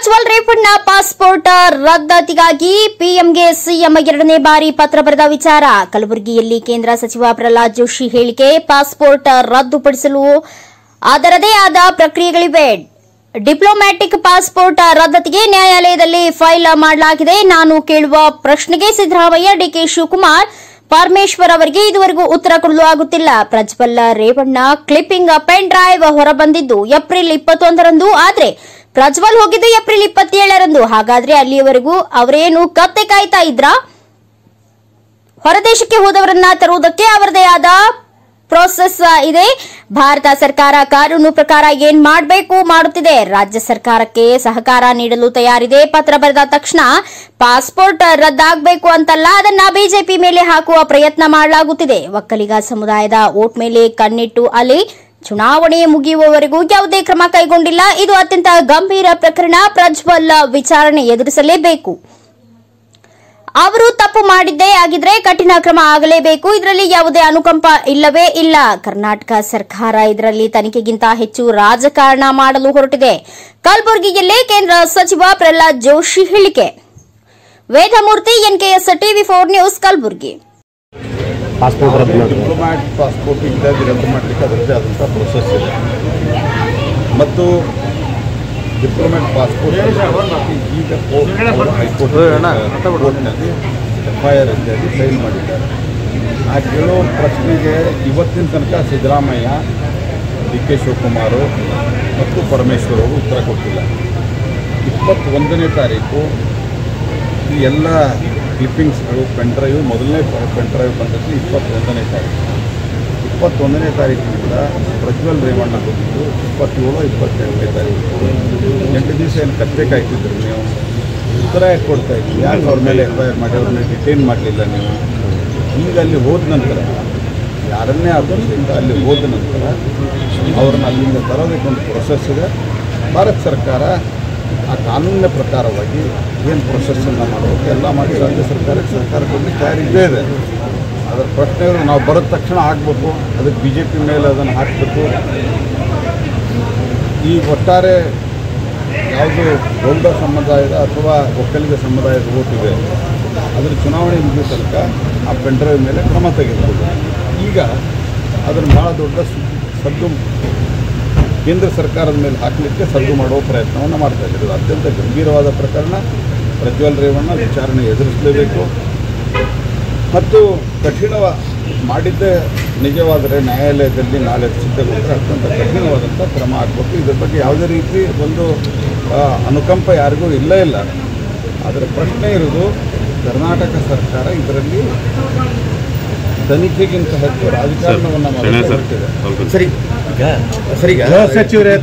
Prajwal Revanna passport ರದ್ದತಿಗಾಗಿ ಪಿಎಂಗೆ CM ಎರಡನೇ ಬಾರಿ ಪತ್ರ ಬರೆದ ವಿಚಾರ. ಕಲಬುರಗಿಯಲ್ಲಿ ಕೇಂದ್ರ ಸಚಿವ ಪ್ರಹ್ಲಾದ್ ಜೋಶಿ ಹೇಳಿಕೆ, ಪಾಸ್ಪೋರ್ಟ್ ರದ್ದುಪಡಿಸಲು ಅದರದೇ ಆದ ಪ್ರಕ್ರಿಯೆಗಳಿವೆ. ಡಿಪ್ಲೊಮ್ಯಾಟಿಕ್ ಪಾಸ್ಪೋರ್ಟ್ ರದ್ದತಿಗೆ ನ್ಯಾಯಾಲಯದಲ್ಲಿ ಫೈಲ್ ಮಾಡಲಾಗಿದೆ. ನಾನು ಕೇಳುವ ಪ್ರಶ್ನೆಗೆ ಸಿದ್ದರಾಮಯ್ಯ, ಡಿಕೆ ಶಿವಕುಮಾರ್, ಪರಮೇಶ್ವರ್ ಅವರಿಗೆ ಇದುವರೆಗೂ ಉತ್ತರ ಕೊಡಲು ಆಗುತ್ತಿಲ್ಲ. Prajwal Revanna clipping pen drive ಹೊರಬಂದಿದ್ದು ಏಪ್ರಿಲ್ 21ರಂದು, ಆದರೆ ಪ್ರಜ್ವಲ್ ಹೋಗಿದ್ದು ಏಪ್ರಿಲ್ 27ರಂದು. ಹಾಗಾದ್ರೆ ಅಲ್ಲಿಯವರೆಗೂ ಅವರೇನು ಕತ್ತೆ ಕಾಯ್ತಾ ಇದ್ರಾ? ಹೊರದೇಶಕ್ಕೆ ಹೋದವರನ್ನ ತರುವುದಕ್ಕೆ ಅವರದೇ ಆದ ಪ್ರೋಸೆಸ್ ಇದೆ. ಭಾರತ ಸರ್ಕಾರ ಕಾನೂನು ಪ್ರಕಾರ ಏನ್ ಮಾಡಬೇಕು ಮಾಡುತ್ತಿದೆ. ರಾಜ್ಯ ಸರ್ಕಾರಕ್ಕೆ ಸಹಕಾರ ನೀಡಲು ತಯಾರಿದೆ. ಪತ್ರ ಬರೆದ ತಕ್ಷಣ ಪಾಸ್ಪೋರ್ಟ್ ರದ್ದಾಗಬೇಕು ಅಂತಲ್ಲ, ಅದನ್ನ ಬಿಜೆಪಿ ಮೇಲೆ ಹಾಕುವ ಪ್ರಯತ್ನ ಮಾಡಲಾಗುತ್ತಿದೆ. ಒಕ್ಕಲಿಗ ಸಮುದಾಯದ ವೋಟ್ ಮೇಲೆ ಕಣ್ಣಿಟ್ಟು ಅಲ್ಲಿ ಚುನಾವಣೆ ಮುಗಿಯುವವರೆಗೂ ಯಾವುದೇ ಕ್ರಮ ಕೈಗೊಂಡಿಲ್ಲ. ಇದು ಅತ್ಯಂತ ಗಂಭೀರ ಪ್ರಕರಣ. ಪ್ರಜ್ವಲ್ ವಿಚಾರಣೆ ಎದುರಿಸಲೇಬೇಕು. ಅವರು ತಪ್ಪು ಮಾಡಿದ್ದೇ ಆಗಿದ್ರೆ ಕಠಿಣ ಕ್ರಮ ಆಗಲೇಬೇಕು. ಇದರಲ್ಲಿ ಯಾವುದೇ ಅನುಕಂಪ ಇಲ್ಲವೇ ಇಲ್ಲ. ಕರ್ನಾಟಕ ಸರ್ಕಾರ ಇದರಲ್ಲಿ ತನಿಖೆಗಿಂತ ಹೆಚ್ಚು ರಾಜಕಾರಣ ಮಾಡಲು ಹೊರಟಿದೆ. ಕಲಬುರಗಿಯಲ್ಲೇ ಕೇಂದ್ರ ಸಚಿವ ಪ್ರಹ್ಲಾದ್ ಜೋಶಿ ಹೇಳಿಕೆ. ವೇದಮೂರ್ತಿ, ಎನ್ಕೆಎಸ್ ಟಿವಿ4 ನ್ಯೂಸ್, ಕಲಬುರಗಿ. ಡಿಪ್ಲೊಮ್ಯಾಟ್ ಪಾಸ್ಪೋರ್ಟ್ ಇದ್ದಾಗ ರದ್ದು ಮಾಡಲಿಕ್ಕೆ ಅದರದ್ದೇ ಆದಂಥ ಪ್ರೊಸೆಸ್ ಇದೆ ಮತ್ತು ಡಿಪ್ಲೊಮ್ಯಾಟ್ ಪಾಸ್ಪೋರ್ಟ್ ಈಗ ಹೈಕೋರ್ಟ್ನಲ್ಲಿ FIR ಇತ್ಯಾದಿ ಫೈಲ್ ಮಾಡಿದ್ದಾರೆ. ಆ ಕೇಳೋ ಪ್ರಶ್ನೆಗೆ ಇವತ್ತಿನ ತನಕ ಸಿದ್ದರಾಮಯ್ಯ, ಡಿಕೆ ಶಿವಕುಮಾರ್ ಮತ್ತು ಪರಮೇಶ್ವರ್ ಅವರು ಉತ್ತರ ಕೊಟ್ಟಿಲ್ಲ. 21ನೇ ತಾರೀಕು ಈ ಎಲ್ಲ ಕ್ಲಿಪ್ಪಿಂಗ್ಸ್ಗಳು ಪೆನ್ ಡ್ರೈವ್, ಮೊದಲನೇ ಪೆನ್ ಡ್ರೈವ್ ಬಂದದ್ದು 21ನೇ ತಾರೀಕು. 21ನೇ ತಾರೀಕಿನಿಂದ ಪ್ರಜ್ವಲ್ ರೇವಣ್ಣ ಹೋಗಿದ್ದು 27, 28ನೇ ತಾರೀಕು. 8 ದಿವಸ ಏನು ಕತ್ತೆ ಕಾಯ್ತಿದ್ರು ನೀವು? ಉತ್ತರ ಯಾಕೆ ಕೊಡ್ತಾ ಇದ್ವಿ? ಯಾಕೆ ಅವ್ರ ಮೇಲೆ FIR ಮಾಡಿ ಅವ್ರನ್ನ ಡಿಟೈನ್ ಮಾಡಲಿಲ್ಲ ನೀವು? ಈಗ ಅಲ್ಲಿ ಹೋದ ನಂತರ ಯಾರನ್ನೇ ಆಧರಿಸಿಂದ ಅಲ್ಲಿ ಹೋದ ನಂತರ ಅವ್ರನ್ನ ಅಲ್ಲಿಂದ ತರೋದಕ್ಕೊಂದು ಪ್ರೊಸೆಸ್ ಇದೆ. ಭಾರತ ಸರ್ಕಾರ ಆ ಕಾನೂನಿನ ಪ್ರಕಾರವಾಗಿ ಏನು ಪ್ರೊಸೆಸ್ಸನ್ನು ಮಾಡಬೇಕು ಎಲ್ಲ ಮಾಡಿ ರಾಜ್ಯ ಸರ್ಕಾರಕ್ಕೆ ಸರ್ಕಾರ ಕೊಡಲಿಕ್ಕೆ ತಯಾರಿದ್ದೇ ಇದೆ. ಅದರ ಪ್ರಶ್ನೆಗಳು ನಾವು ಬರೋದ ತಕ್ಷಣ ಆಗಬೇಕು, ಅದಕ್ಕೆ BJP ಮೇಲೆ ಅದನ್ನು ಹಾಕಬೇಕು. ಈ ಒಟ್ಟಾರೆ ಯಾವುದು ಗೌಡ ಸಮುದಾಯದ ಅಥವಾ ಒಕ್ಕಲಿಗ ಸಮುದಾಯದ ಓಟ್ ಇದೆ, ಅದರ ಚುನಾವಣೆ ಮುಗಿದ ತನಕ ಆ ಪೆನ್ ಡ್ರೈವ್ ಮೇಲೆ ಕ್ರಮ ತೆಗೆದುಕೊಳ್ಳಿ. ಈಗ ಅದನ್ನು ಭಾಳ ದೊಡ್ಡ ಸದ್ದು ಕೇಂದ್ರ ಸರ್ಕಾರದ ಮೇಲೆ ಹಾಕಲಿಕ್ಕೆ ಸದ್ದು ಮಾಡುವ ಪ್ರಯತ್ನವನ್ನು ಮಾಡ್ತಾ ಇದ್ದಾರೆ. ಇದು ಅತ್ಯಂತ ಗಂಭೀರವಾದ ಪ್ರಕರಣ. ಪ್ರಜ್ವಲ್ ರೇವಣ್ಣ ವಿಚಾರಣೆ ಎದುರಿಸಲೇಬೇಕು ಮತ್ತು ಕಠಿಣ ಮಾಡಿದ್ದೇ ನಿಜವಾದರೆ ನ್ಯಾಯಾಲಯದಲ್ಲಿ ನಾಳೆ ಸಿದ್ಧಗೊಂಡ್ರೆ ಅತ್ಯಂತ ಕಠಿಣವಾದಂಥ ಕ್ರಮ ಆಗಬೇಕು. ಇದರ ಬಗ್ಗೆ ಯಾವುದೇ ರೀತಿ ಒಂದು ಅನುಕಂಪ ಯಾರಿಗೂ ಇಲ್ಲ. ಅದರ ಪ್ರಶ್ನೆ ಇರೋದು ಕರ್ನಾಟಕ ಸರ್ಕಾರ ಇದರಲ್ಲಿ ತನಿಖೆಗಿಂತ ಹೆಚ್ಚು ರಾಜಕಾರಣವನ್ನು ಮಾಡಲು ಹೊರಟಿದೆ. ಸರಿ, ಈಗ ಸಚಿವರೇ